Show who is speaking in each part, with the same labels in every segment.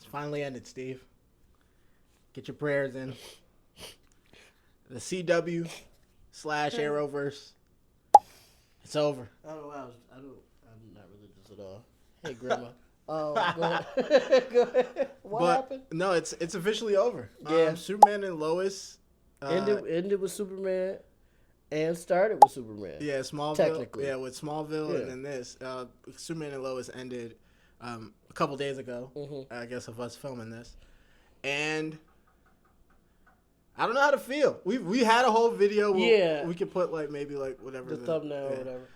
Speaker 1: finally ended, Steve. Get your prayers in. The CW/Arrowverse. It's over.
Speaker 2: Oh, I'm not religious at all. Hey, Grandma. Go ahead. Go ahead. What happened?
Speaker 1: No, it's officially over.
Speaker 2: Yeah.
Speaker 1: Superman and Lois.
Speaker 2: Ended with Superman and started with Superman.
Speaker 1: Yeah, Smallville.
Speaker 2: Technically.
Speaker 1: Yeah, with Smallville and then this. Superman and Lois ended a couple days ago, I guess, of us filming this. And I don't know how to feel. We had a whole video. We could put maybe whatever.
Speaker 2: The thumbnail or whatever.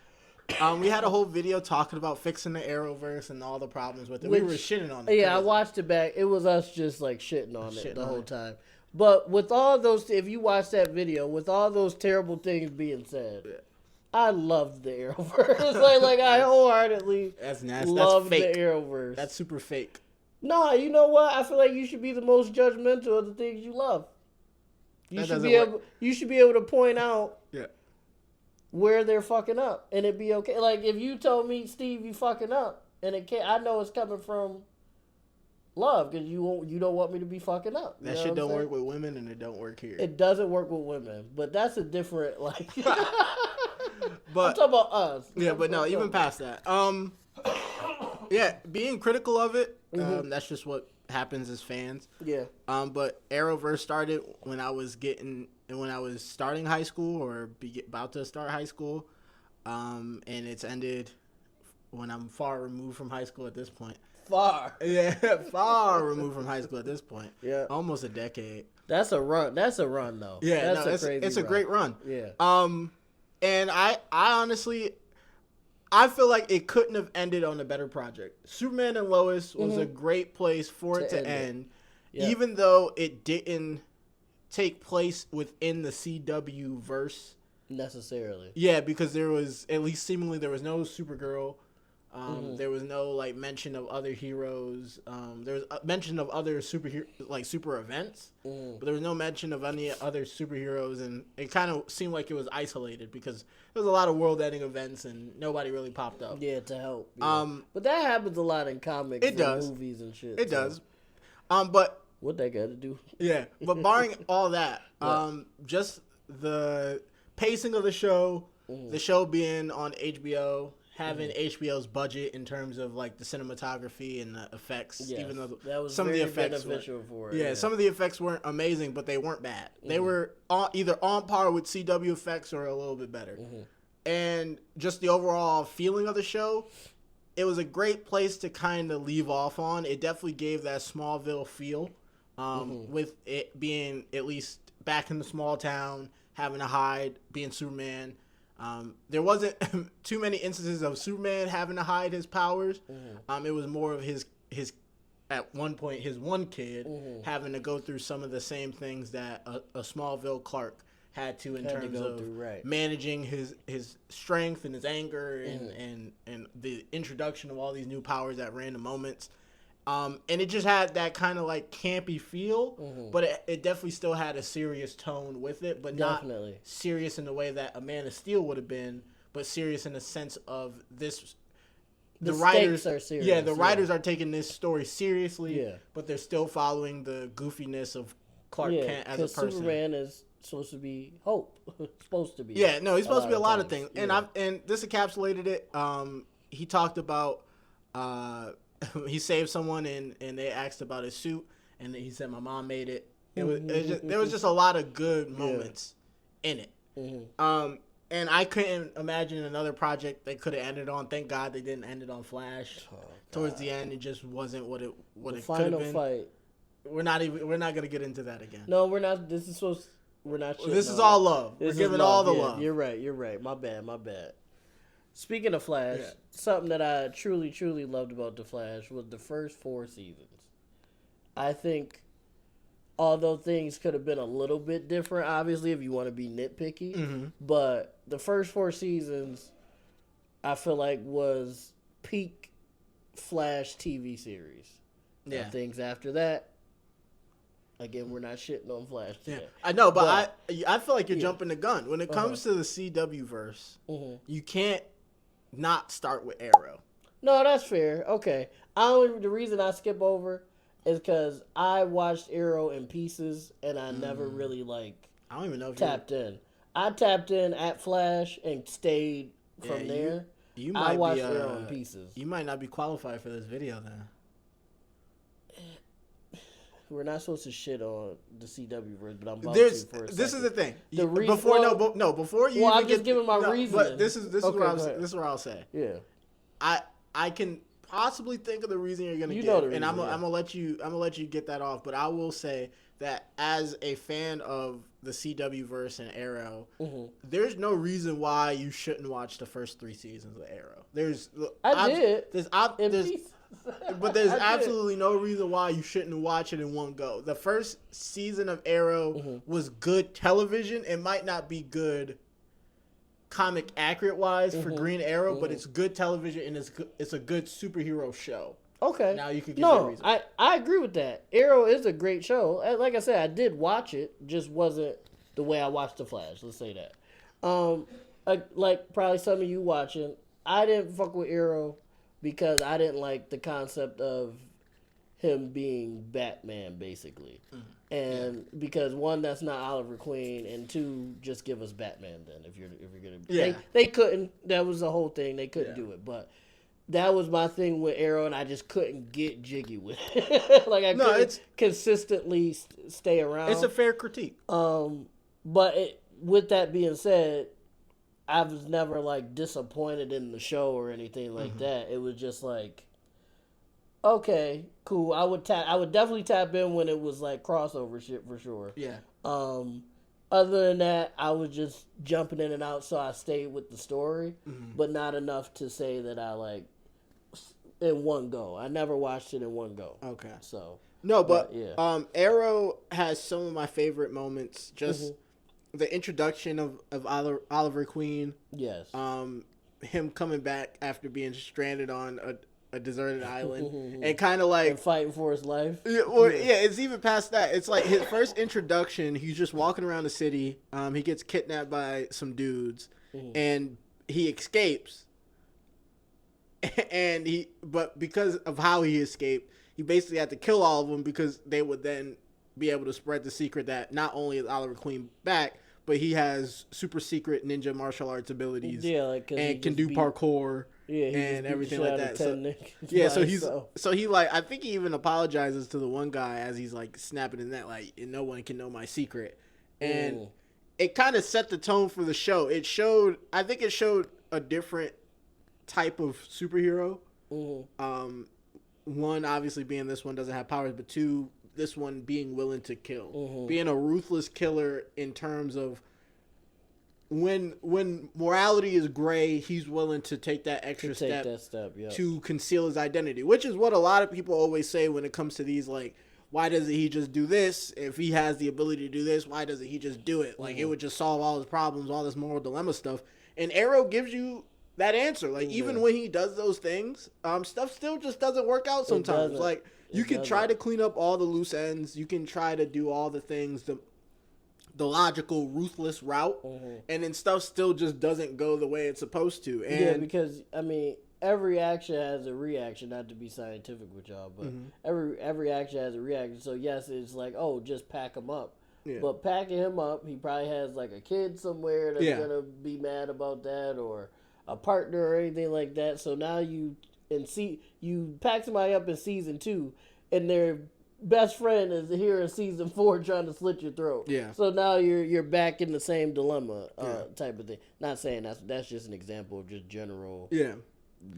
Speaker 1: We had a whole video talking about fixing the Arrowverse and all the problems with it. We were shitting on it.
Speaker 2: Yeah, I watched it back. It was us just shitting on it the whole time. But with all those, if you watch that video, with all those terrible things being said, I loved the Arrowverse. like I wholeheartedly loved the Arrowverse.
Speaker 1: That's super fake.
Speaker 2: No, you know what? I feel like you should be the most judgmental of the things you love. You should be able to point out where they're fucking up, and it'd be okay. Like if you told me, Steve, you fucking up, and I know it's coming from love because you don't want me to be fucking up.
Speaker 1: That shit don't work with women, and it don't work here.
Speaker 2: It doesn't work with women, but that's a different
Speaker 1: But
Speaker 2: I'm talking about us.
Speaker 1: Yeah, but no, even past that. Yeah, being critical of it. That's just what happens as fans.
Speaker 2: Yeah.
Speaker 1: But Arrowverse started when I was starting high school or about to start high school, and it's ended when I'm far removed from high school at this point.
Speaker 2: Far
Speaker 1: removed from high school at this point.
Speaker 2: Yeah,
Speaker 1: almost a decade.
Speaker 2: That's a run though.
Speaker 1: Yeah, it's a great run.
Speaker 2: Yeah.
Speaker 1: And I honestly, I feel like it couldn't have ended on a better project. Superman and Lois was a great place for it to end. Yep. Even though it didn't take place within the CWverse
Speaker 2: necessarily.
Speaker 1: Yeah, because there was, at least seemingly, there was no Supergirl. There was no mention of other heroes. There was a mention of other super events, but there was no mention of any other superheroes, and it kind of seemed like it was isolated because there was a lot of world-ending events and nobody really popped up.
Speaker 2: Yeah, to help. Yeah. But that happens a lot in comics, and movies, and shit.
Speaker 1: It does. But
Speaker 2: what they got to do?
Speaker 1: Yeah, but barring all that, just the pacing of the show being on HBO. Having HBO's budget in terms of the cinematography and the effects, even though
Speaker 2: that was
Speaker 1: some of the effects
Speaker 2: beneficial for it.
Speaker 1: Yeah, some of the effects weren't amazing, but they weren't bad. They were either on par with CW effects or a little bit better. And just the overall feeling of the show, it was a great place to kind of leave off on. It definitely gave that Smallville feel, with it being at least back in the small town, having to hide, being Superman. There wasn't too many instances of Superman having to hide his powers. It was more of his at one point his one kid having to go through some of the same things that a Smallville Clark had to in terms of managing his strength and his anger and the introduction of all these new powers at random moments. And it just had that kind of campy feel, but it definitely still had a serious tone with it, but not serious in the way that a Man of Steel would have been, but serious in the sense of this. The writers are serious. Yeah, the writers are taking this story seriously, but they're still following the goofiness of Clark Kent as a person.
Speaker 2: Superman is supposed to be hope. Supposed to be.
Speaker 1: Yeah, no, he's supposed to be a lot of things, and this encapsulated it. He talked about. He saved someone and they asked about his suit and he said my mom made it. There was just a lot of good moments in it. And I couldn't imagine another project they could have ended on. Thank God they didn't end it on Flash. Towards the end, it just wasn't what it could have been.
Speaker 2: Final fight.
Speaker 1: We're not gonna get into that again.
Speaker 2: No, we're not. This is
Speaker 1: all love. We're giving all the love.
Speaker 2: You're right. My bad. Speaking of Flash, something that I truly, truly loved about The Flash was the first 4 seasons. I think, although things could have been a little bit different, obviously, if you want to be nitpicky, but the first 4 seasons, I feel like was peak Flash TV series. Yeah. And things after that, again, we're not shitting on Flash today.
Speaker 1: I know, but I feel like you're jumping the gun. When it comes to the CWverse, you can't not start with Arrow.
Speaker 2: No, that's fair. Okay. The reason I skip over is because I watched Arrow in pieces and I never really
Speaker 1: I don't even know if
Speaker 2: tapped in. I tapped in at Flash and stayed from there.
Speaker 1: You might
Speaker 2: I watched Arrow in pieces.
Speaker 1: You might not be qualified for this video then.
Speaker 2: We're not supposed to shit on the CWverse, but I'm about
Speaker 1: to for a
Speaker 2: second.
Speaker 1: This is the thing.
Speaker 2: Before
Speaker 1: you.
Speaker 2: Well, I'm just giving my reason.
Speaker 1: But this is what I'll say.
Speaker 2: Yeah.
Speaker 1: I can possibly think of the reason you're gonna
Speaker 2: give,
Speaker 1: and I'm gonna let you get that off. But I will say that as a fan of the CWverse and Arrow, there's no reason why you shouldn't watch the first 3 seasons of Arrow. There's absolutely no reason why you shouldn't watch it in one go. The first season of Arrow was good television. It might not be good comic accurate wise for Green Arrow, but it's good television and it's a good superhero show.
Speaker 2: Okay.
Speaker 1: Now you can give a reason.
Speaker 2: I agree with that. Arrow is a great show. Like I said, I did watch it, just wasn't the way I watched The Flash. Let's say that. Like probably some of you watching, I didn't fuck with Arrow because I didn't like the concept of him being Batman, basically. And because one, that's not Oliver Queen, and two, just give us Batman then if you're gonna. They couldn't. That was the whole thing. They couldn't do it, but that was my thing with Arrow, and I just couldn't get jiggy with it. Like I couldn't consistently stay around.
Speaker 1: It's a fair critique.
Speaker 2: But with that being said, I was never like disappointed in the show or anything like that. It was just like, okay, cool. I would definitely tap in when it was like crossover shit for sure.
Speaker 1: Yeah.
Speaker 2: Other than that, I was just jumping in and out, so I stayed with the story, but not enough to say that I like in one go. I never watched it in one go.
Speaker 1: Okay.
Speaker 2: So
Speaker 1: no, but Arrow has some of my favorite moments. Just the introduction of Oliver Queen.
Speaker 2: Yes.
Speaker 1: Him coming back after being stranded on a deserted island and kind of like
Speaker 2: and fighting for his life.
Speaker 1: It's even past that. It's like his first introduction. He's just walking around the city. He gets kidnapped by some dudes, and he escapes. But because of how he escaped, he basically had to kill all of them because they would then be able to spread the secret that not only is Oliver Queen back, but he has super secret ninja martial arts abilities.
Speaker 2: Yeah, like
Speaker 1: and can do parkour.
Speaker 2: Yeah,
Speaker 1: and everything like that. So he like, I think he even apologizes to the one guy as he's like snapping his neck, like, no one can know my secret. And it kind of set the tone for the show. I think it showed a different type of superhero. One, obviously being this one doesn't have powers, but two, this one being willing to kill, being a ruthless killer in terms of when morality is gray, he's willing to take that extra step to conceal his identity, which is what a lot of people always say when it comes to these, like, why doesn't he just do this? If he has the ability to do this, why doesn't he just do it? Like, it would just solve all his problems, all this moral dilemma stuff. And Arrow gives you that answer. Like, even when he does those things, stuff still just doesn't work out sometimes. Like, you can try to clean up all the loose ends. You can try to do all the things, the logical, ruthless route, and then stuff still just doesn't go the way it's supposed to. And
Speaker 2: because, I mean, every action has a reaction, not to be scientific with y'all, but every action has a reaction. So, yes, it's like, oh, just pack him up. Yeah. But packing him up, he probably has, like, a kid somewhere that's going to be mad about that, or a partner or anything like that. So now you pack somebody up in season 2, and their best friend is here in season 4 trying to slit your throat. Yeah. So now you're back in the same dilemma type of thing. Not saying that's just an example of just general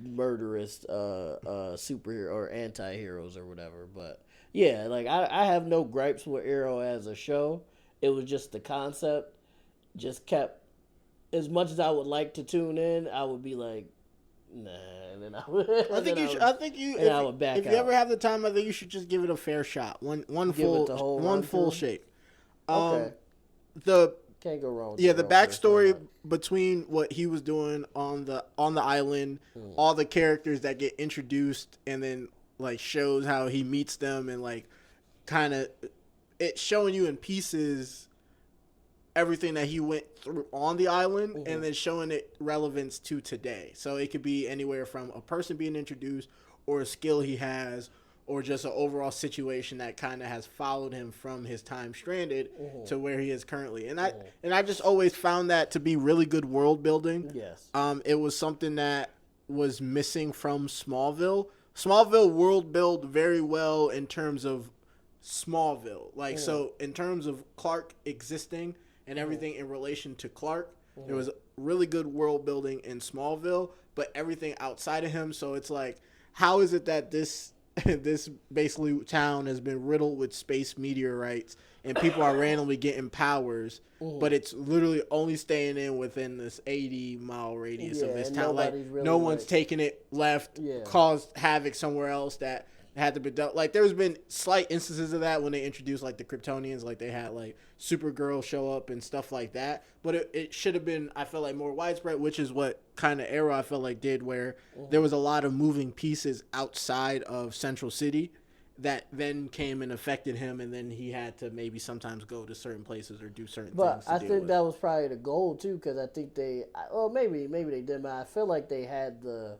Speaker 2: murderous superhero or anti-heroes or whatever. But yeah, like I have no gripes with Arrow as a show. It was just the concept just kept, as much as I would like to tune in, I would be like, nah, and then I would. I would back out.
Speaker 1: If you ever have the time, I think you should just give it a fair shot. One full shake.
Speaker 2: Okay. Can't go wrong.
Speaker 1: The backstory between what he was doing on the island, all the characters that get introduced, and then like shows how he meets them, and like kind of it showing you in pieces everything that he went through on the island, and then showing it relevance to today. So it could be anywhere from a person being introduced, or a skill he has, or just an overall situation that kind of has followed him from his time stranded to where he is currently. And I just always found that to be really good world building.
Speaker 2: Yes.
Speaker 1: It was something that was missing from Smallville. Smallville world build very well in terms of Smallville. Like, so in terms of Clark existing and everything in relation to Clark, there was really good world building in Smallville, but everything outside of him. So it's like, how is it that this basically town has been riddled with space meteorites and people are randomly getting powers, but it's literally only staying in within this 80-mile radius of this town. Like, really, no one's taking it left, caused havoc somewhere else that had to be dealt. Like, there's been slight instances of that when they introduced, like, the Kryptonians. Like, they had, like, Supergirl show up and stuff like that. But it should have been, I feel like, more widespread, which is what kind of Arrow I felt like did, where there was a lot of moving pieces outside of Central City that then came and affected him, and then he had to maybe sometimes go to certain places or do certain things.
Speaker 2: But I think that was probably the goal, too, because I think maybe they didn't, but I feel like they had the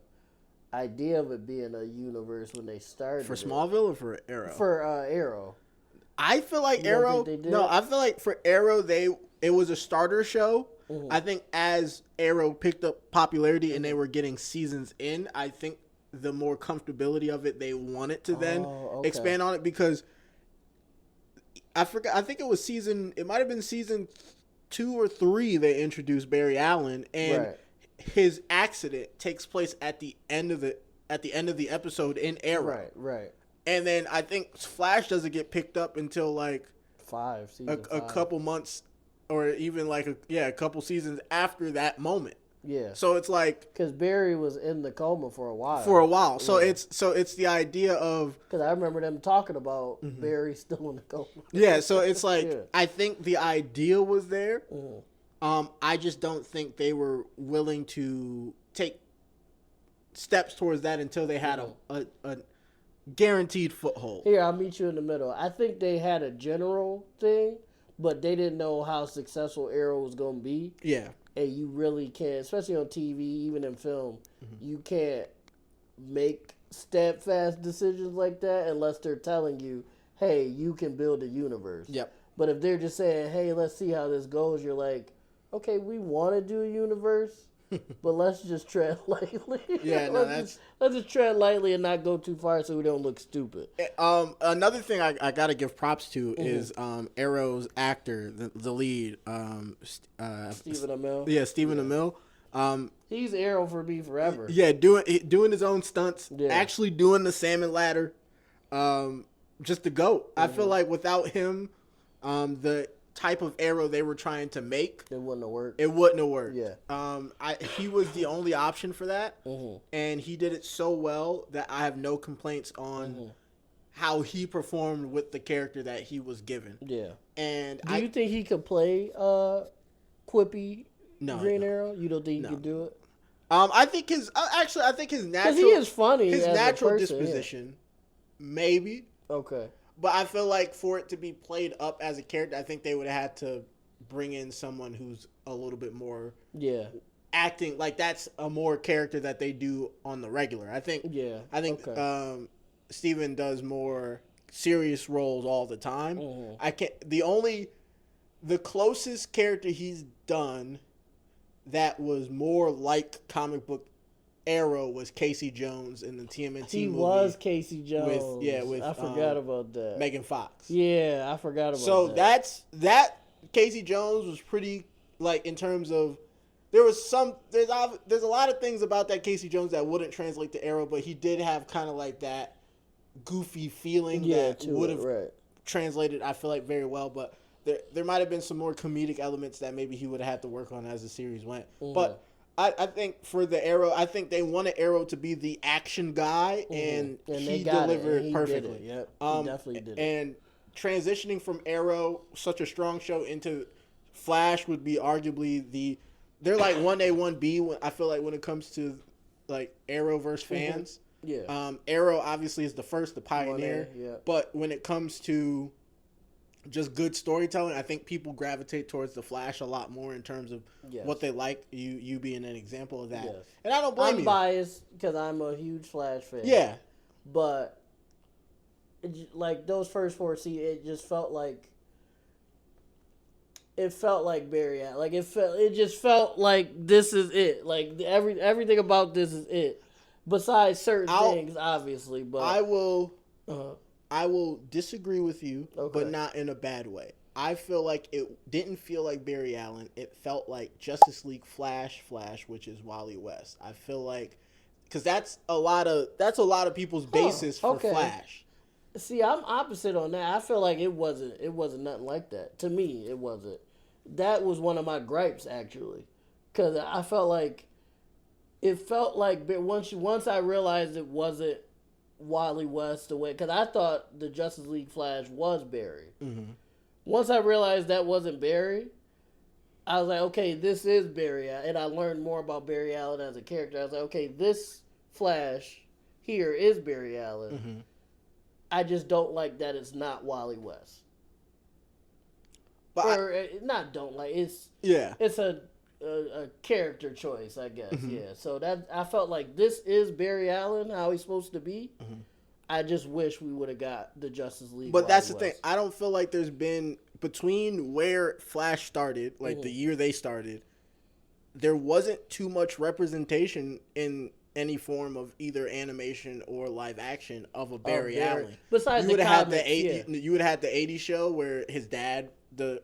Speaker 2: idea of it being a universe when they started.
Speaker 1: For Smallville or for Arrow?
Speaker 2: For Arrow.
Speaker 1: I feel like Arrow. No, I feel like for Arrow, it was a starter show. I think as Arrow picked up popularity and they were getting seasons in, I think the more comfortability of it, they wanted to then expand on it, because I forgot. I think it might have been season 2 or 3 they introduced Barry Allen, and his accident takes place at the end of the episode in Arrow. Right. And then I think Flash doesn't get picked up until like a couple months, or even like a couple seasons after that moment. Yeah. So it's like,
Speaker 2: because Barry was in the coma for a while.
Speaker 1: So it's the idea of,
Speaker 2: because I remember them talking about Barry still in the coma.
Speaker 1: Yeah. So it's like I think the idea was there. I just don't think they were willing to take steps towards that until they had a guaranteed foothold.
Speaker 2: Here, I'll meet you in the middle. I think they had a general thing, but they didn't know how successful Arrow was going to be. Yeah. And you really can't, especially on TV, even in film, you can't make steadfast decisions like that unless they're telling you, hey, you can build a universe. Yep. But if they're just saying, hey, let's see how this goes, you're like, okay, we want to do a universe, but let's just tread lightly. Yeah, let's just tread lightly and not go too far so we don't look stupid.
Speaker 1: Another thing I got to give props to is Arrow's actor, the lead,
Speaker 2: Stephen Amell.
Speaker 1: Yeah, Stephen Amell.
Speaker 2: He's Arrow for me forever.
Speaker 1: Yeah, doing his own stunts, actually doing the salmon ladder, just the GOAT. I feel like without him, the type of Arrow they were trying to make,
Speaker 2: it wouldn't have worked.
Speaker 1: Yeah. He was the only option for that, and he did it so well that I have no complaints on how he performed with the character that he was given. Yeah. And
Speaker 2: do you think he could play quippy Green Arrow? You don't think he could do it?
Speaker 1: I think his natural,
Speaker 2: because he is funny,
Speaker 1: his natural disposition, maybe.
Speaker 2: Okay.
Speaker 1: But I feel like for it to be played up as a character, I think they would have had to bring in someone who's a little bit more acting like that's a more character that they do on the regular. I think Steven does more serious roles all the time. The closest character he's done that was more like comic book Arrow was Casey Jones in the TMNT movie.
Speaker 2: He was Casey Jones. I forgot about that.
Speaker 1: Megan Fox.
Speaker 2: Yeah, I forgot about
Speaker 1: that. So that Casey Jones was pretty, like, in terms of, there's a lot of things about that Casey Jones that wouldn't translate to Arrow, but he did have kind of like that goofy feeling that would have translated, I feel like, very well. But there might have been some more comedic elements that maybe he would have had to work on as the series went. But I think for the Arrow, I think they wanted Arrow to be the action guy, and he delivered perfectly.
Speaker 2: Yep, he definitely did.
Speaker 1: And transitioning from Arrow, such a strong show, into Flash would be arguably they're like 1A, 1B. I feel like when it comes to like Arrowverse fans, Arrow obviously is the first, the pioneer. But when it comes to just good storytelling, I think people gravitate towards the Flash a lot more in terms of what they like. You being an example of that, and I don't blame you.
Speaker 2: I'm biased because I'm a huge Flash fan.
Speaker 1: Yeah,
Speaker 2: but like those first 4 seasons, it just felt like. It felt like Barry Allen. Like it just felt like this is it. Like everything about this is it. Besides certain things, obviously, but
Speaker 1: I will disagree with you, but not in a bad way. I feel like it didn't feel like Barry Allen. It felt like Justice League Flash, which is Wally West. I feel like because that's a lot of people's basis for Flash.
Speaker 2: See, I'm opposite on that. I feel like it wasn't nothing like that. To me, it wasn't. That was one of my gripes, actually. Because I felt like... It felt like... Once I realized it wasn't Wally West the way... Because I thought the Justice League Flash was Barry. Mm-hmm. Once I realized that wasn't Barry, I was like, okay, this is Barry. And I learned more about Barry Allen as a character. I was like, okay, this Flash here is Barry Allen. Mm-hmm. I just don't like that it's not Wally West. But it's a character choice, I guess. Mm-hmm. Yeah. So that I felt like this is Barry Allen, how he's supposed to be. Mm-hmm. I just wish we would have got the Justice League.
Speaker 1: But that's the thing. I don't feel like there's been between where Flash started, like the year they started, there wasn't too much representation in any form of either animation or live action of a Barry Allen.
Speaker 2: Besides you would have had
Speaker 1: you would have had the 80s show where his dad, the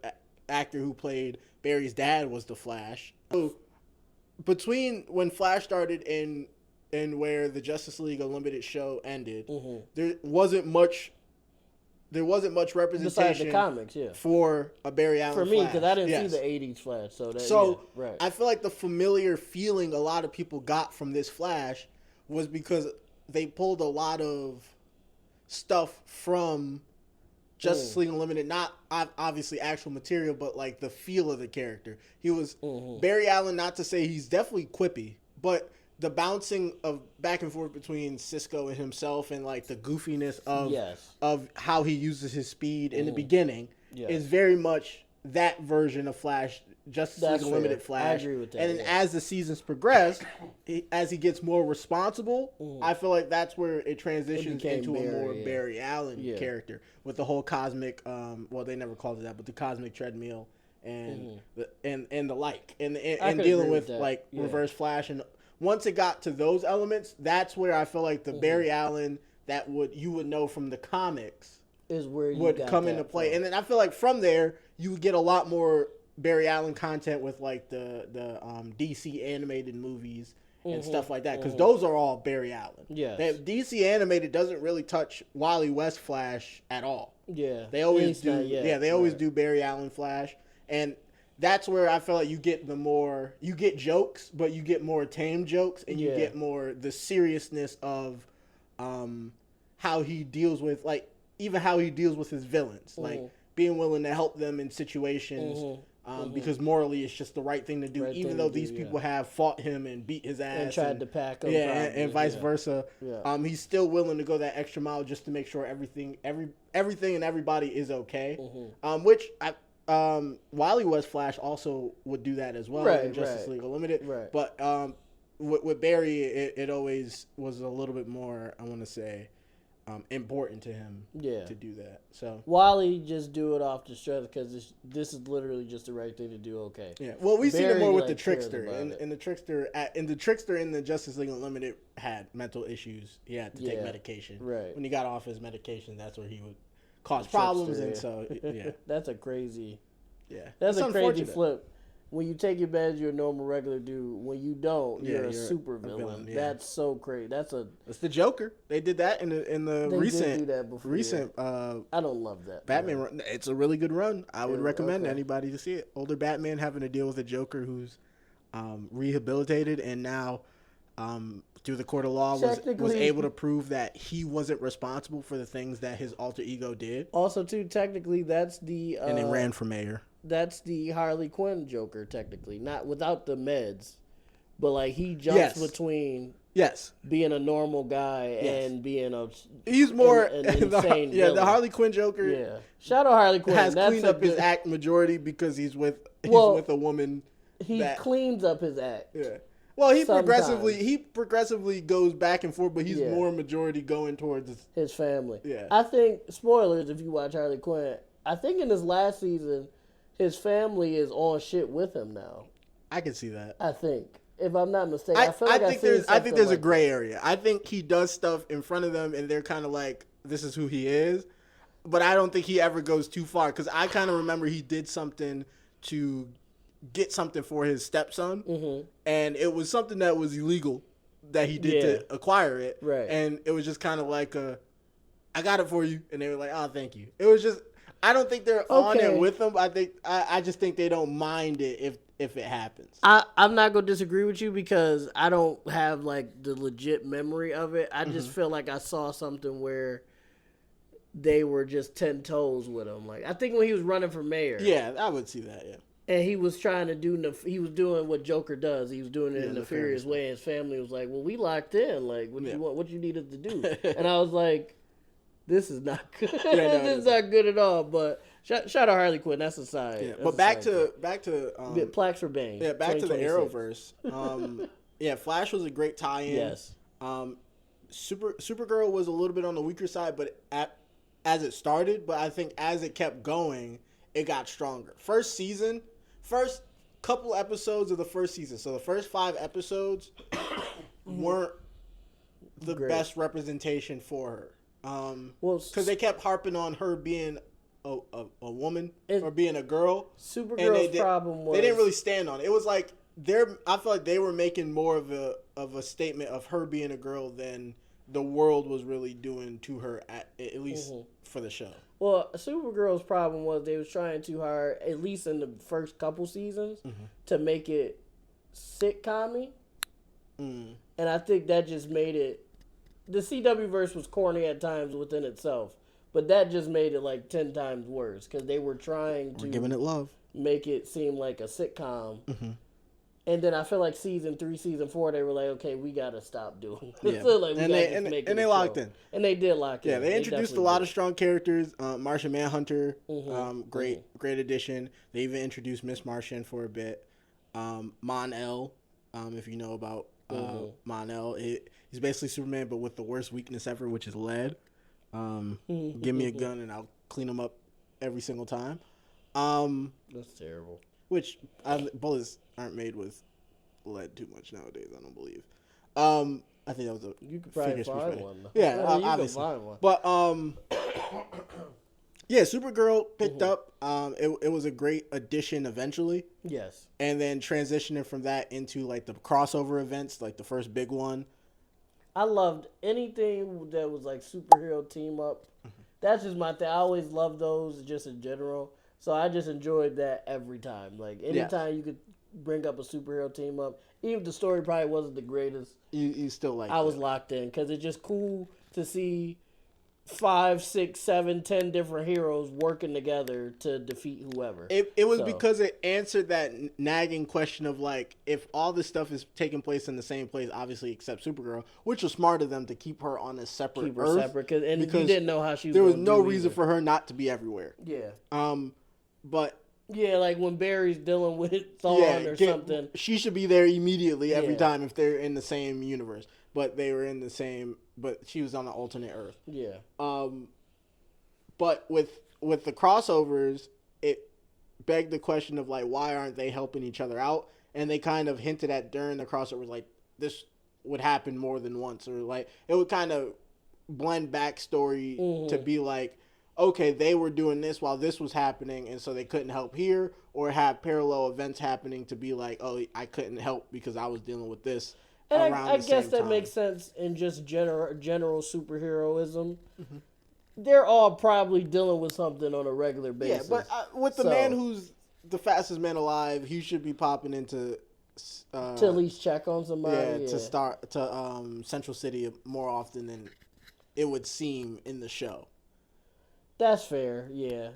Speaker 1: actor who played Barry's dad, was the Flash. So between when Flash started and where the Justice League Unlimited show ended, there wasn't much representation
Speaker 2: besides the comics,
Speaker 1: for a Barry Allen
Speaker 2: for me,
Speaker 1: because
Speaker 2: I didn't see the 80s Flash. Right.
Speaker 1: I feel like the familiar feeling a lot of people got from this Flash was because they pulled a lot of stuff from Justice League Unlimited, not obviously actual material, but like the feel of the character. He was Barry Allen, not to say he's definitely quippy, but the bouncing of back and forth between Cisco and himself and like the goofiness of how he uses his speed in the beginning is very much that version of Flash, Justice League Unlimited Flash.
Speaker 2: I agree with that.
Speaker 1: And then as the seasons progress, as he gets more responsible, I feel like that's where it transitions into a more Barry Allen character with the whole cosmic, well, they never called it that, but the cosmic treadmill and the like, and dealing with like Reverse Flash. And once it got to those elements, that's where I feel like the Barry Allen that you would know from the comics
Speaker 2: is where you
Speaker 1: would come into play. From. And then I feel like from there you would get a lot more Barry Allen content with like the DC animated movies and stuff like that, because those are all Barry Allen.
Speaker 2: Yeah,
Speaker 1: DC animated doesn't really touch Wally West Flash at all.
Speaker 2: Yeah,
Speaker 1: they always do. They always do Barry Allen Flash, and that's where I feel like you get jokes, but you get more tame jokes, and you get more the seriousness of how he deals with his villains, like being willing to help them in situations. Because morally it's just the right thing to do, even though these people have fought him and beat his ass
Speaker 2: and tried to pack him,
Speaker 1: and vice versa. He's still willing to go that extra mile just to make sure everything and everybody is okay. Which Wily West Flash also would do that as well in Justice League Unlimited. But with Barry, it always was a little bit more, I want to say, important to him to do that. So
Speaker 2: Wally just do it off the strength because this is literally just the right thing to do. Okay.
Speaker 1: Yeah. Well, we've seen it more with the Trickster, and the Trickster in the Justice League Unlimited had mental issues. He had to take medication.
Speaker 2: Right.
Speaker 1: When he got off his medication, that's where he would cause problems, and so
Speaker 2: that's a crazy.
Speaker 1: Yeah.
Speaker 2: That's a crazy flip. When you take your meds, you're a normal, regular dude. When you don't, you're a super villain. That's so crazy. That's
Speaker 1: the Joker. They did that in the recent.
Speaker 2: Did do that before,
Speaker 1: recent.
Speaker 2: I don't love that
Speaker 1: Batman run. It's a really good run. I would recommend anybody to see it. Older Batman having to deal with a Joker who's rehabilitated and now through the court of law was able to prove that he wasn't responsible for the things that his alter ego did.
Speaker 2: Also, too, technically, that's the
Speaker 1: and then ran for mayor.
Speaker 2: That's the Harley Quinn Joker, technically, not without the meds, but like he jumps between being a normal guy and being
Speaker 1: he's more
Speaker 2: an insane villain.
Speaker 1: The Harley Quinn Joker.
Speaker 2: Yeah, shout out Harley Quinn
Speaker 1: has cleaned up his act majority because he's with a woman.
Speaker 2: He cleans up his act.
Speaker 1: Yeah. Well, he progressively goes back and forth, but he's more majority going towards
Speaker 2: his family.
Speaker 1: Yeah.
Speaker 2: I think, spoilers if you watch Harley Quinn, I think in this last season, his family is on shit with him now.
Speaker 1: I can see that.
Speaker 2: I think. If I'm not mistaken. I think
Speaker 1: there's a gray area. I think he does stuff in front of them and they're kind of like, this is who he is. But I don't think he ever goes too far, because I kind of remember he did something to get something for his stepson, and it was something that was illegal that he did to acquire it,
Speaker 2: right?
Speaker 1: And it was just kind of like I got it for you, and they were like, oh, thank you. It was just, I don't think they're on it with them. I just think they don't mind it if it happens.
Speaker 2: I'm not gonna disagree with you because I don't have like the legit memory of it. I just feel like I saw something where they were just 10 toes with him. Like, I think when he was running for mayor.
Speaker 1: Yeah, I would see that. Yeah.
Speaker 2: And he was trying to he was doing what Joker does. He was doing it in a nefarious way. His family was like, well, we locked in. Like, what you want? What you need us to do? And I was like, this is not good. This is not good at all. But shout out Harley Quinn. That's a side.
Speaker 1: Yeah. But back to
Speaker 2: Plaques for Bane.
Speaker 1: Yeah, back to the Arrowverse. Flash was a great tie-in.
Speaker 2: Yes.
Speaker 1: Supergirl was a little bit on the weaker side, but as it started, but I think as it kept going, it got stronger. First couple episodes of the first season, so the first 5 episodes weren't the best representation for her. Because they kept harping on her being a woman or being a girl.
Speaker 2: Supergirl's problem was
Speaker 1: they didn't really stand on it. It was like I feel like they were making more of a statement of her being a girl than the world was really doing to her, at least for the show.
Speaker 2: Well, Supergirl's problem was they was trying too hard, at least in the first couple seasons, to make it sitcom-y. And I think that just made it... The CWverse was corny at times within itself, but that just made it like 10 times worse, because they were trying to...
Speaker 1: giving it love.
Speaker 2: Make it seem like a sitcom. And then I feel like season 3, season 4, they were like, okay, we got to stop doing this.
Speaker 1: Yeah.
Speaker 2: Like,
Speaker 1: and they locked in.
Speaker 2: And they did lock in.
Speaker 1: Yeah, they introduced a lot of strong characters. Martian Manhunter, great addition. They even introduced Miss Martian for a bit. Mon-El, if you know about Mon-El. He's basically Superman, but with the worst weakness ever, which is lead. Give me a gun and I'll clean him up every single time.
Speaker 2: That's terrible.
Speaker 1: Which bullets aren't made with lead too much nowadays, I don't believe. I think that was
Speaker 2: you could probably find one.
Speaker 1: Yeah, obviously. Find one. But yeah, Supergirl picked up. It was a great addition eventually.
Speaker 2: Yes. And
Speaker 1: then transitioning from that into like the crossover events, like the first big one.
Speaker 2: I loved anything that was like superhero team up. That's just my thing. I always loved those just in general. So I just enjoyed that every time. Like, anytime you could bring up a superhero team up, even if the story probably wasn't the greatest,
Speaker 1: you still like
Speaker 2: I was locked in, because it's just cool to see 5, 6, 7, 10 different heroes working together to defeat whoever.
Speaker 1: It was because it answered that nagging question of, like, if all this stuff is taking place in the same place, obviously except Supergirl, which was smart of them to keep her on a separate Earth.
Speaker 2: Because you didn't know how she was.
Speaker 1: There was no reason for her not to be everywhere.
Speaker 2: Yeah.
Speaker 1: But
Speaker 2: yeah, like when Barry's dealing with Thawne or something,
Speaker 1: she should be there immediately every time if they're in the same universe. But they were in the same. But she was on an alternate Earth.
Speaker 2: Yeah.
Speaker 1: But with the crossovers, it begged the question of, like, why aren't they helping each other out? And they kind of hinted at during the crossovers, like, this would happen more than once, or like it would kind of blend backstory to be like, okay, they were doing this while this was happening, and so they couldn't help here, or have parallel events happening to be like, oh, I couldn't help because I was dealing with this.
Speaker 2: And I guess that makes sense in just general superheroism. They're all probably dealing with something on a regular basis.
Speaker 1: Yeah, but with the man who's the fastest man alive, he should be popping into
Speaker 2: to at least check on somebody.
Speaker 1: To start to Central City more often than it would seem in the show.
Speaker 2: That's fair, yeah.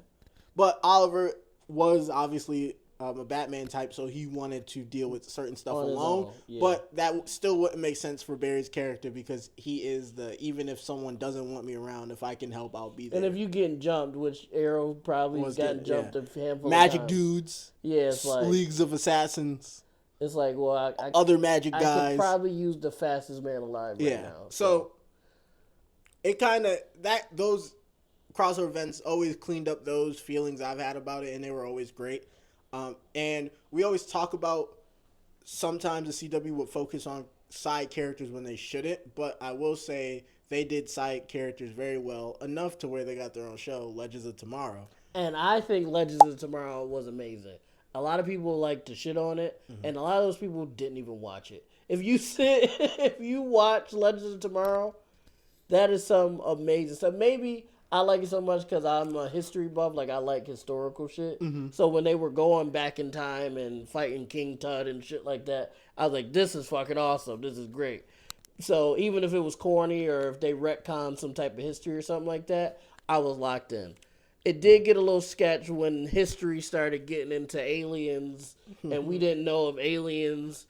Speaker 1: But Oliver was obviously a Batman type, so he wanted to deal with certain stuff alone. Yeah. But that still wouldn't make sense for Barry's character, because he is even if someone doesn't want me around, if I can help, I'll be there.
Speaker 2: And if you getting jumped, which Arrow probably has gotten jumped a handful
Speaker 1: Magic
Speaker 2: of times.
Speaker 1: dudes.
Speaker 2: Yeah, it's like
Speaker 1: leagues of assassins.
Speaker 2: It's like, well,
Speaker 1: other magic
Speaker 2: I
Speaker 1: guys.
Speaker 2: could probably use the fastest man alive right now.
Speaker 1: So it kind of those crossover events always cleaned up those feelings I've had about it, and they were always great. And we always talk about sometimes the CW would focus on side characters when they shouldn't, but I will say they did side characters very well, enough to where they got their own show, Legends of Tomorrow.
Speaker 2: And I think Legends of Tomorrow was amazing. A lot of people like to shit on it, and a lot of those people didn't even watch it. If you watch Legends of Tomorrow, that is some amazing stuff. Maybe I like it so much because I'm a history buff. Like, I like historical shit. So when they were going back in time and fighting King Tut and shit like that, I was like, this is fucking awesome. This is great. So even if it was corny or if they retconned some type of history or something like that, I was locked in. It did get a little sketch when history started getting into aliens and we didn't know if aliens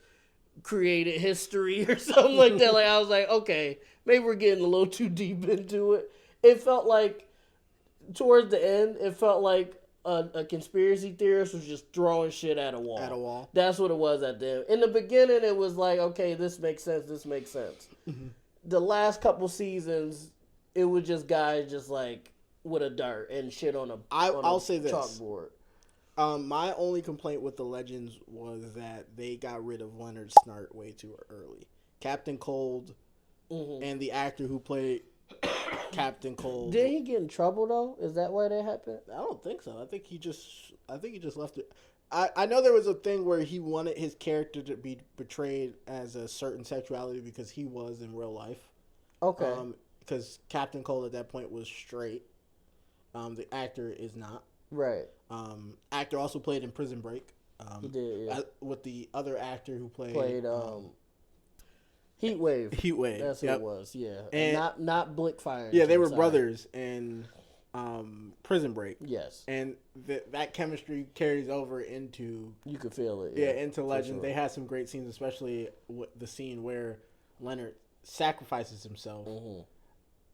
Speaker 2: created history or something like that. Like, I was like, okay, maybe we're getting a little too deep into it. It felt like, towards the end, it felt like a conspiracy theorist was just throwing shit at a wall.
Speaker 1: At a wall.
Speaker 2: That's what it was at the end. In the beginning, it was like, okay, this makes sense, this makes sense. The last couple seasons, it was just guys just like with a dart and shit on a
Speaker 1: I'll say this.
Speaker 2: Chalkboard.
Speaker 1: My only complaint with the Legends was that they got rid of Leonard Snart way too early. Captain Cold and the actor who played Captain Cold.
Speaker 2: Did he get in trouble though? Is that why that happened?
Speaker 1: I don't think so. I think he just left it. I know there was a thing where he wanted his character to be portrayed as a certain sexuality because he was in real life.
Speaker 2: Okay.
Speaker 1: Because Captain Cold at that point was straight. The actor is not.
Speaker 2: Right.
Speaker 1: Actor also played in Prison Break.
Speaker 2: He did, yeah.
Speaker 1: With the other actor who played
Speaker 2: Heatwave.
Speaker 1: Heatwave.
Speaker 2: That's who it was, yeah.
Speaker 1: And
Speaker 2: not Blickfire.
Speaker 1: Yeah, they were brothers in Prison Break.
Speaker 2: Yes.
Speaker 1: And that chemistry carries over into...
Speaker 2: You could feel it.
Speaker 1: Yeah, into Legend.
Speaker 2: Sure.
Speaker 1: They had some great scenes, especially the scene where Leonard sacrifices himself.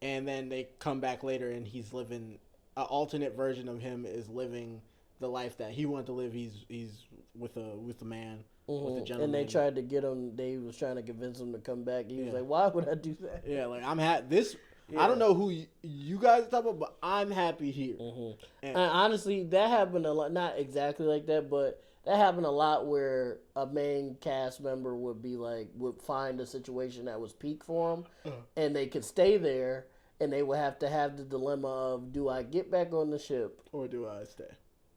Speaker 1: And then they come back later and he's living... An alternate version of him is living the life that he wanted to live. He's with a man, with a gentleman.
Speaker 2: And they tried to get him. They was trying to convince him to come back. He was like, "Why would I do that?"
Speaker 1: Yeah, like this. Yeah. I don't know who you guys are talking about, but I'm happy here.
Speaker 2: And honestly, that happened a lot. Not exactly like that, but that happened a lot where a main cast member would find a situation that was peak for them, and they could stay there. And they would have to have the dilemma of, do I get back on the ship?
Speaker 1: Or do I stay?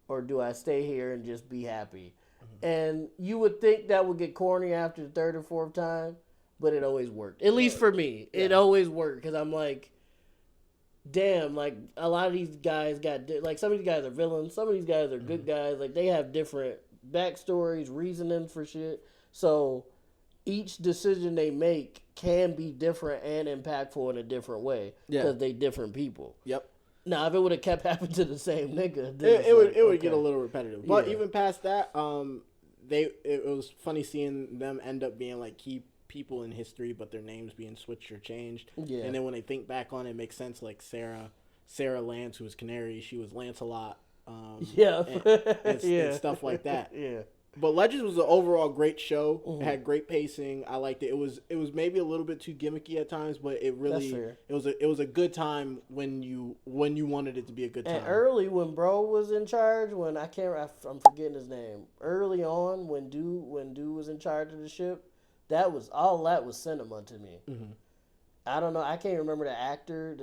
Speaker 2: Or do I stay here and just be happy? And you would think that would get corny after the third or fourth time, but it always worked. At least for me. Yeah. It always worked. Because I'm like, damn, like, a lot of these guys like, some of these guys are villains. Some of these guys are good guys. Like, they have different backstories, reasoning for shit. So... each decision they make can be different and impactful in a different way because they different people.
Speaker 1: Yep.
Speaker 2: Now, if it would have kept happening to the same nigga, then
Speaker 1: it would get a little repetitive. But even past that, it was funny seeing them end up being like key people in history, but their names being switched or changed. Yeah. And then when they think back on it, it makes sense. Like Sarah Lance, who was Canary, she was Lancelot. And stuff like that. Yeah. But Legends was an overall great show. It had great pacing. I liked it. It was maybe a little bit too gimmicky at times, but it really it was a good time when you wanted it to be a good time.
Speaker 2: And early when Bro was in charge, I'm forgetting his name. Early on when Dude was in charge of the ship, that was cinema to me. I don't know. I can't remember the actor,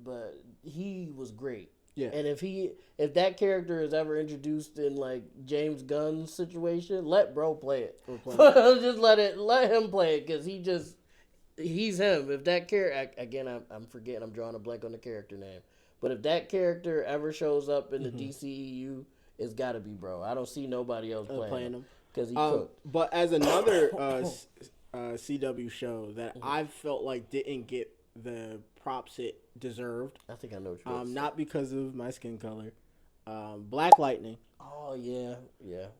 Speaker 2: but he was great. Yeah. And if that character is ever introduced in like James Gunn's situation, let Bro play it. Just let him play it because he's him. If that character again, I'm forgetting. I'm drawing a blank on the character name. But if that character ever shows up in the DCEU, it's got to be Bro. I don't see nobody else playing him because he cooked.
Speaker 1: But as another CW show that I felt like didn't get the props it deserved.
Speaker 2: I think I know what you're saying.
Speaker 1: Not because of my skin color. Black Lightning.
Speaker 2: Oh yeah.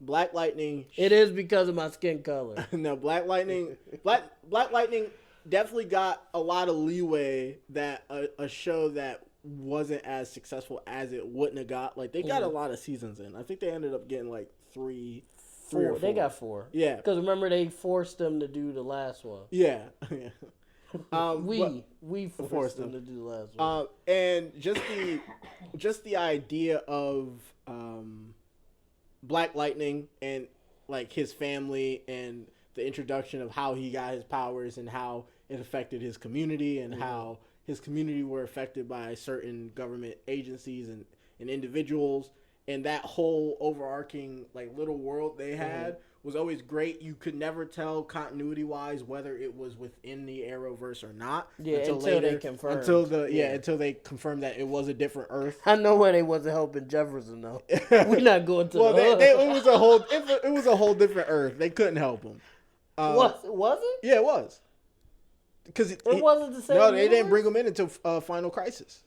Speaker 1: Black Lightning.
Speaker 2: It is because of my skin color.
Speaker 1: No, Black Lightning. Black Lightning definitely got a lot of leeway that a show that wasn't as successful as it wouldn't have got. Like they got a lot of seasons in. I think they ended up getting like 3 3 or 4.
Speaker 2: They got 4.
Speaker 1: Yeah.
Speaker 2: Because remember, they forced them to do the last one.
Speaker 1: Yeah.
Speaker 2: We forced them to do the last one.
Speaker 1: And just the idea of Black Lightning and like his family and the introduction of how he got his powers and how it affected his community and how his community were affected by certain government agencies and individuals, and that whole overarching like little world they had was always great. You could never tell continuity wise whether it was within the Arrowverse or not.
Speaker 2: Yeah, until they confirmed.
Speaker 1: Until they confirmed that it was a different Earth.
Speaker 2: I know why they wasn't helping Jefferson though. We're not going to.
Speaker 1: Well, it was a whole different Earth. They couldn't help him.
Speaker 2: Was it?
Speaker 1: Yeah, it was. Because it
Speaker 2: wasn't the same.
Speaker 1: No, they didn't bring him in until Final Crisis,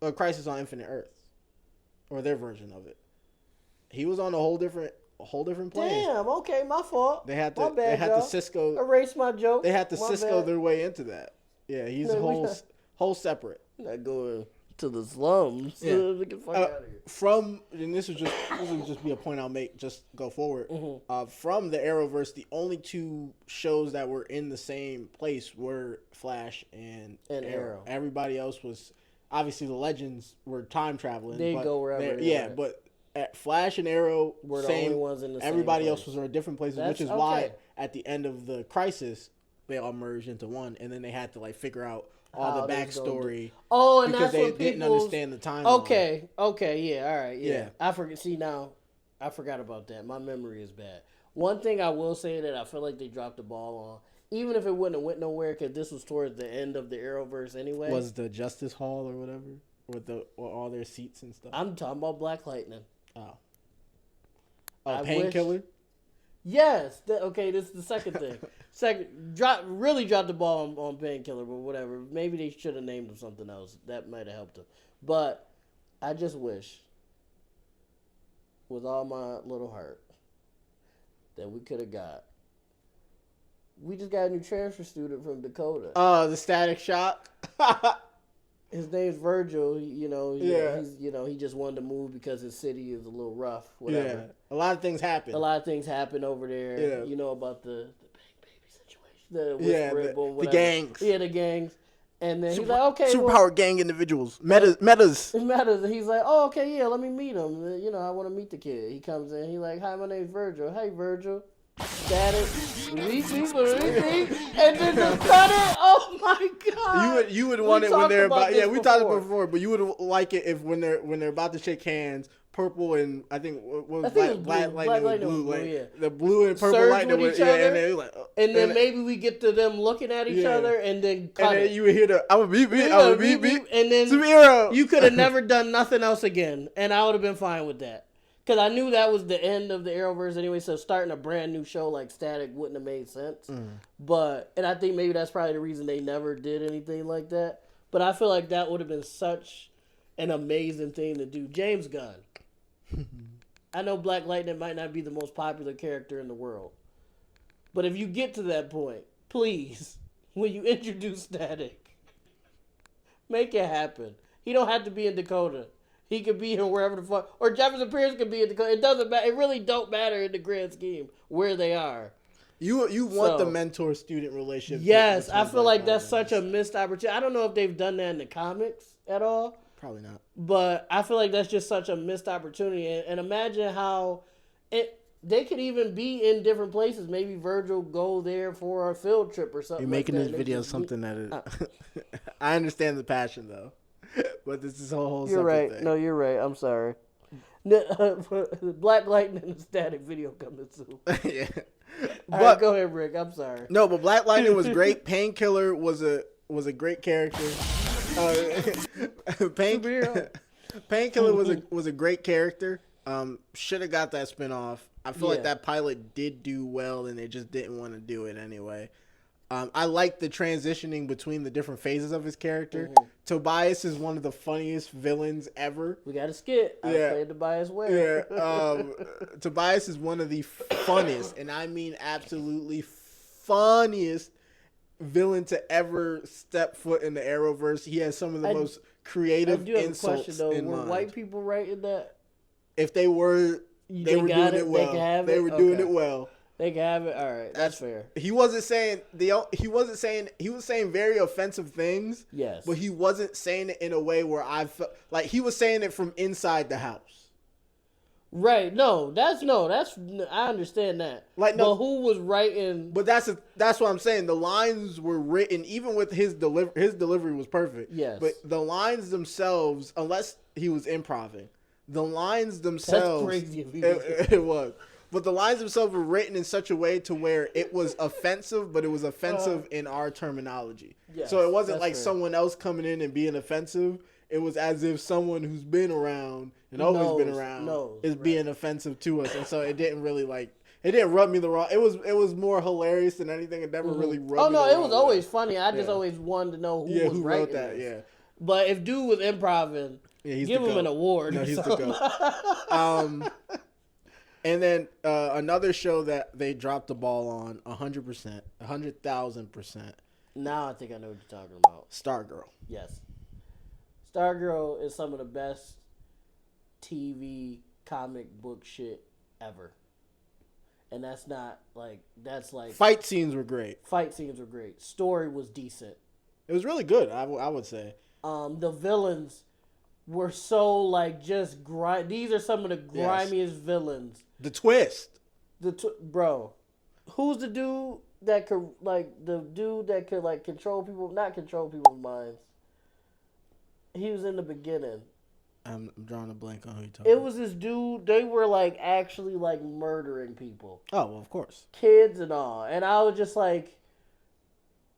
Speaker 1: or Crisis on Infinite Earths, or their version of it. He was on a whole different plane.
Speaker 2: Damn. Okay, my fault.
Speaker 1: They had to.
Speaker 2: My bad,
Speaker 1: they had to Cisco.
Speaker 2: Erase my joke.
Speaker 1: They had to
Speaker 2: my
Speaker 1: Cisco
Speaker 2: bad.
Speaker 1: their way into that. Yeah, he's whole separate.
Speaker 2: Not going to the slums.
Speaker 1: Yeah.
Speaker 2: Get the fuck out of here.
Speaker 1: And this would just be a point I'll make. Just go forward. From the Arrowverse, the only 2 shows that were in the same place were Flash and Arrow. Everybody else was obviously the Legends were time traveling.
Speaker 2: They go wherever.
Speaker 1: Yeah, but at Flash and Arrow
Speaker 2: were the only ones in the same
Speaker 1: everybody
Speaker 2: place.
Speaker 1: else was in different places, which is why at the end of the Crisis they all merged into one, and then they had to like figure out all the backstory.
Speaker 2: Oh, and
Speaker 1: because
Speaker 2: that's
Speaker 1: they didn't understand the timeline.
Speaker 2: Okay, yeah, all right, yeah. I forget. See now, I forgot about that. My memory is bad. One thing I will say that I feel like they dropped the ball on, even if it wouldn't have went nowhere, because this was towards the end of the Arrowverse anyway.
Speaker 1: Was the Justice Hall or whatever with all their seats and stuff?
Speaker 2: I'm talking about Black Lightning.
Speaker 1: Painkiller.
Speaker 2: Yes. Okay, this is the second thing. Really dropped the ball on Painkiller, but whatever. Maybe they should have named him something else. That might have helped him. But I just wish, with all my little heart, that we could have got. We just got a new transfer student from Dakota.
Speaker 1: Oh, the Static Shock.
Speaker 2: His name's Virgil. He just wanted to move because his city is a little rough. Whatever.
Speaker 1: Yeah, a lot of things happen.
Speaker 2: Over there.
Speaker 1: Yeah.
Speaker 2: You know about the bang baby situation.
Speaker 1: The gangs.
Speaker 2: Yeah, the gangs. And then he's like, okay,
Speaker 1: superpower gang individuals, metas.
Speaker 2: It matters. And he's like, oh, okay, yeah, let me meet him. I want to meet the kid. He comes in. He's like, hi, my name's Virgil. Hey, Virgil. Static. And then just cut it. Oh my god.
Speaker 1: You would want it when they're about. Yeah, we talked about it before, but you would like it if when they're about to shake hands. Purple and I think Black Lightning was blue. Yeah. The blue and purple
Speaker 2: Surge
Speaker 1: lightning
Speaker 2: with each other,
Speaker 1: and they like,
Speaker 2: and then maybe we get to them looking at each other, and then cut
Speaker 1: and then
Speaker 2: it.
Speaker 1: you would hear the I'm a beep,
Speaker 2: and then
Speaker 1: superhero.
Speaker 2: You could have never done nothing else again, and I would have been fine with that. Because I knew that was the end of the Arrowverse anyway, so starting a brand new show like Static wouldn't have made sense. And I think maybe that's probably the reason they never did anything like that. But I feel like that would have been such an amazing thing to do. James Gunn. I know Black Lightning might not be the most popular character in the world. But if you get to that point, please, when you introduce Static, make it happen. He don't have to be in Dakota. He could be in wherever the fuck. Or Jefferson Pierce could be in Dakota. It doesn't matter. It really don't matter in the grand scheme where they are.
Speaker 1: You want the mentor-student relationship.
Speaker 2: Yes, I feel like that's such a missed opportunity. I don't know if they've done that in the comics at all.
Speaker 1: Probably not.
Speaker 2: But I feel like that's just such a missed opportunity. And imagine how they could even be in different places. Maybe Virgil go there for a field trip or something.
Speaker 1: You're making this video something that is... I understand the passion, though. But this is a whole
Speaker 2: You're right.
Speaker 1: thing.
Speaker 2: No, you're right. I'm sorry. Black Lightning and Static video coming soon.
Speaker 1: Yeah.
Speaker 2: All right, go ahead, Rick. I'm sorry.
Speaker 1: No, but Black Lightning was great. Painkiller was a great character. Painkiller was a great character. Should have got that spinoff. I feel like that pilot did do well, and they just didn't want to do it anyway. I like the transitioning between the different phases of his character. Tobias is one of the funniest villains ever.
Speaker 2: We got a skit. I played Tobias Ware.
Speaker 1: Yeah. Tobias is one of the funniest, and I mean absolutely funniest villain to ever step foot in the Arrowverse. He has some of the most creative insults.
Speaker 2: I do have a question, though. Were white people writing that?
Speaker 1: If they were, They were doing it well. They were doing it well.
Speaker 2: They can have it. All right, that's fair.
Speaker 1: He wasn't saying he was saying very offensive things.
Speaker 2: Yes,
Speaker 1: but he wasn't saying it in a way where I felt like he was saying it from inside the house.
Speaker 2: Right? That's I understand that. Like, no, but who was writing?
Speaker 1: But that's what I'm saying. The lines were written, even with his delivery. His delivery was perfect.
Speaker 2: Yes,
Speaker 1: but the lines themselves, unless he was improvising, the lines themselves.
Speaker 2: That's crazy.
Speaker 1: It was. But the lines themselves were written in such a way to where it was offensive, but it was offensive in our terminology. Yes, so it wasn't like someone else coming in and being offensive. It was as if someone who's been around and always been around is being offensive to us. And so it didn't really it didn't rub me the wrong. It was more hilarious than anything. It never really rubbed me the wrong.
Speaker 2: Oh, no, it was always funny. I just always wanted to know who wrote that.
Speaker 1: Yeah.
Speaker 2: But if dude was improv, give him an award.
Speaker 1: No, he's the GOAT. And then another show that they dropped the ball on 100%, 100,000%.
Speaker 2: Now I think I know what you're talking about.
Speaker 1: Stargirl.
Speaker 2: Yes. Stargirl is some of the best TV comic book shit ever. And that's like...
Speaker 1: Fight scenes were great.
Speaker 2: Story was decent.
Speaker 1: It was really good, I would say.
Speaker 2: The villains were so, like, just... These are some of the grimiest villains.
Speaker 1: The twist.
Speaker 2: Bro. Who's the dude that could, like, control people... Not control people's minds. He was in the beginning.
Speaker 1: I'm drawing a blank on who you're talking about.
Speaker 2: It was this dude. They were, like, actually, like, murdering people.
Speaker 1: Oh, well, of course.
Speaker 2: Kids and all. And I was just like...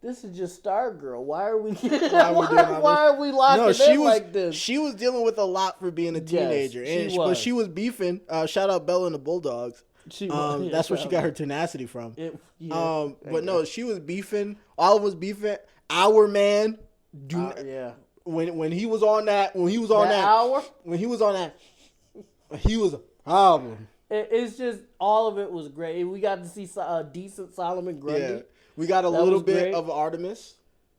Speaker 2: This is just Stargirl. Why are we why are we locking in like this?
Speaker 1: She was dealing with a lot for being a teenager.
Speaker 2: Yes,
Speaker 1: but she was beefing. Shout out Bella and the Bulldogs. That's where she got her tenacity from. But no, she was beefing. All of us beefing. Our man. When he was on that he was a problem.
Speaker 2: It's just all of it was great. We got to see a decent Solomon Grundy. Yeah.
Speaker 1: We got a little bit of Artemis.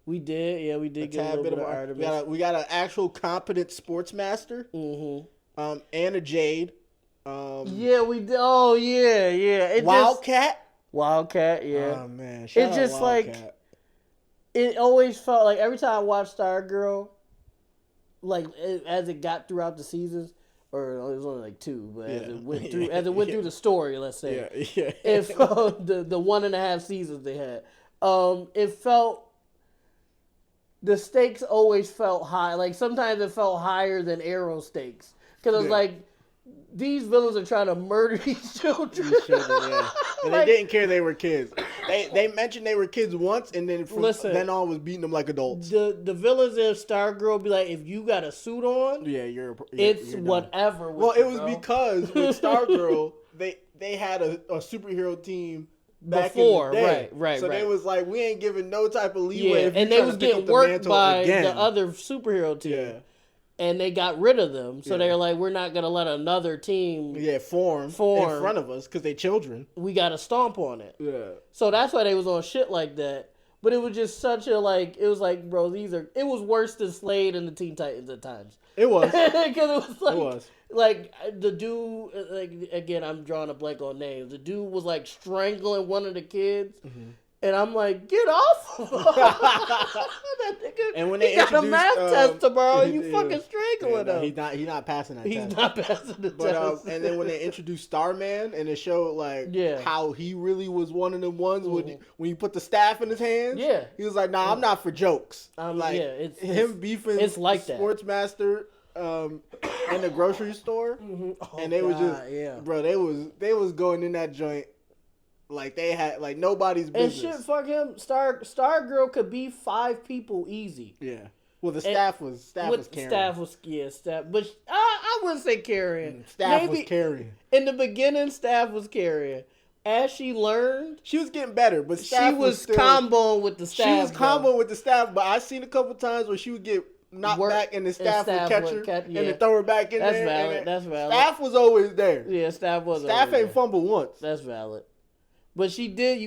Speaker 2: We did. Yeah, we did get a little bit of Artemis.
Speaker 1: We got an actual competent sportsmaster. Mm-hmm. And a Jade.
Speaker 2: Yeah, we did. Oh, yeah.
Speaker 1: Wildcat,
Speaker 2: yeah.
Speaker 1: Oh, man.
Speaker 2: It's just like, it always felt like every time I watched Stargirl, like, as it got throughout the seasons, or it was only like 2, but as it went through the story, let's say, it felt the 1.5 seasons they had. It felt the stakes always felt high. Like sometimes it felt higher than Arrow stakes because it was like these villains are trying to murder these children.
Speaker 1: And they didn't care they were kids. They mentioned they were kids once, and then then on was beating them like adults.
Speaker 2: The villains of Stargirl be like, if you got a suit on, it's whatever.
Speaker 1: Well, it was because with Stargirl, they had a superhero team back in the day.
Speaker 2: Right.
Speaker 1: So they was like, we ain't giving no type of leeway.
Speaker 2: And they was getting worked by the other superhero team. Yeah. And they got rid of them, so they're like, we're not gonna let another team
Speaker 1: form in front of us because they children.
Speaker 2: We gotta stomp on it.
Speaker 1: Yeah.
Speaker 2: So that's why they was on shit like that. But it was just such a it was like, bro, it was worse than Slade and the Teen Titans at times.
Speaker 1: It was
Speaker 2: because it was like the dude. Again, I'm drawing a blank on names. The dude was like strangling one of the kids. Mm-hmm. And I'm like, get off! That nigga, and when they got a math test tomorrow, and you fucking strangling him.
Speaker 1: He's not passing that.
Speaker 2: He's not passing the test.
Speaker 1: And then when they introduced Starman, and it showed how he really was one of them ones when you put the staff in his hands.
Speaker 2: Yeah,
Speaker 1: he was like, nah, I'm not for jokes.
Speaker 2: It's
Speaker 1: him beefing.
Speaker 2: It's like that.
Speaker 1: Sportsmaster. In the grocery store, and they was just, bro. They was going in that joint. Like they had nobody's business.
Speaker 2: And shit, fuck him. Stargirl could be 5 people easy.
Speaker 1: Yeah. Well, the staff was carrying.
Speaker 2: Staff. But I wouldn't say carrying.
Speaker 1: Staff was carrying.
Speaker 2: In the beginning, staff was carrying. As she learned,
Speaker 1: she was getting better. But staff
Speaker 2: she was comboing with the staff.
Speaker 1: She was comboing with the staff. But I seen a couple times where she would get knocked back, and the staff would catch her and then throw her back in there.
Speaker 2: That's valid.
Speaker 1: Staff was always there.
Speaker 2: Yeah, staff was.
Speaker 1: Staff ain't fumbled once.
Speaker 2: That's valid. But she did.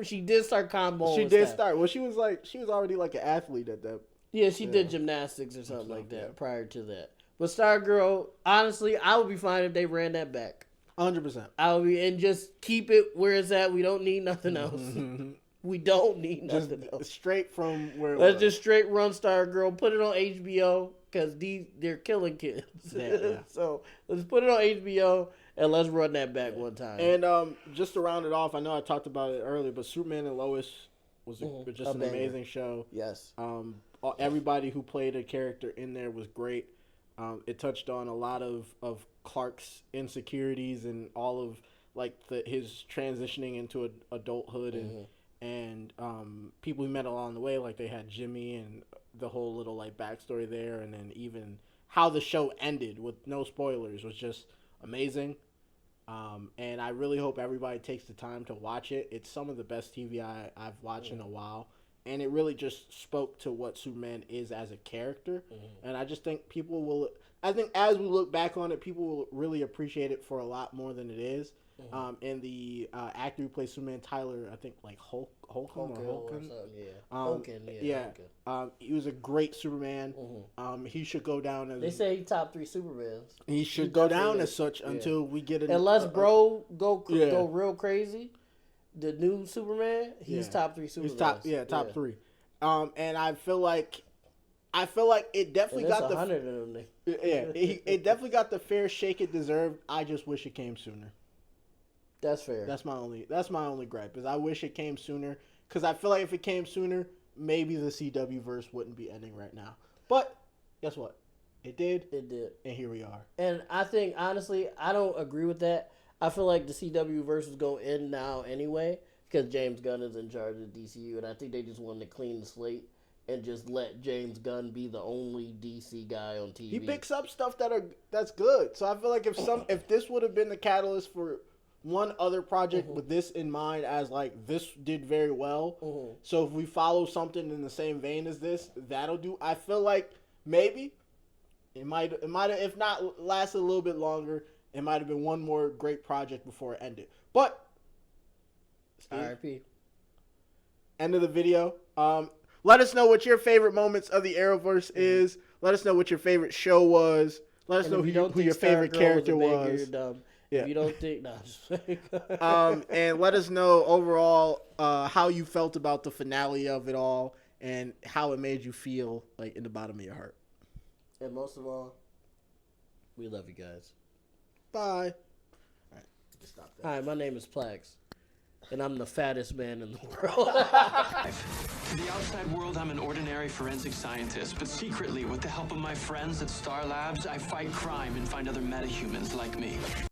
Speaker 2: She did start comboing.
Speaker 1: She did start. Well, she was already like an athlete at that.
Speaker 2: Yeah, she did gymnastics or something like that prior to that. But Stargirl, honestly, I would be fine if they ran that back.
Speaker 1: 100%.
Speaker 2: And just keep it where it's at. We don't need nothing else. We don't need nothing else.
Speaker 1: Straight from where.
Speaker 2: Let's just straight run Stargirl. Put it on HBO because they're killing kids.
Speaker 1: Yeah.
Speaker 2: So let's put it on HBO and let's run that back one time.
Speaker 1: And just to round it off, I know I talked about it earlier, but Superman and Lois was just an amazing show.
Speaker 2: Yes.
Speaker 1: Everybody who played a character in there was great. It touched on a lot of Clark's insecurities and all of like his transitioning into adulthood and people we met along the way. Like they had Jimmy and the whole little like backstory there, and then even how the show ended with no spoilers was just amazing. And I really hope everybody takes the time to watch it. It's some of the best TV I've watched in a while. And it really just spoke to what Superman is as a character. And I just think I think as we look back on it, people will really appreciate it for a lot more than it is. And the actor who plays Superman, Tyler, I think like Holcomb. He was a great Superman. He should go down as...
Speaker 2: They say top 3 Supermans.
Speaker 1: He should go down as such until we get...
Speaker 2: Unless bro go real crazy. The new Superman, he's top 3 Superman.
Speaker 1: He's top 3. And I feel like it definitely got the
Speaker 2: 100 of them.
Speaker 1: It definitely got the fair shake it deserved. I just wish it came sooner.
Speaker 2: That's fair.
Speaker 1: That's my only gripe is I wish it came sooner because I feel like if it came sooner, maybe the CWverse wouldn't be ending right now. But guess what? It did.
Speaker 2: It did.
Speaker 1: And here we are.
Speaker 2: And I think honestly, I don't agree with that. I feel like the CWverse is going to end now anyway because James Gunn is in charge of DCU, and I think they just wanted to clean the slate and just let James Gunn be the only DC guy on TV.
Speaker 1: He picks up stuff that's good. So I feel like if this would have been the catalyst for one other project with this in mind as like this did very well. So if we follow something in the same vein as this, that'll do. I feel like maybe it might have, if not lasted a little bit longer. It might have been one more great project before it ended. But
Speaker 2: RIP.
Speaker 1: End of the video. Let us know what your favorite moments of the Arrowverse is. Let us know what your favorite show was. Let us know who your favorite character was.
Speaker 2: You're dumb. If you don't think,
Speaker 1: and let us know overall how you felt about the finale of it all and how it made you feel like in the bottom of your heart.
Speaker 2: And most of all, we love you guys.
Speaker 1: Bye. All right, stop that.
Speaker 2: Hi, my name is Plax, and I'm the fattest man in the world.
Speaker 3: To the outside world, I'm an ordinary forensic scientist, but secretly, with the help of my friends at Star Labs, I fight crime and find other metahumans like me.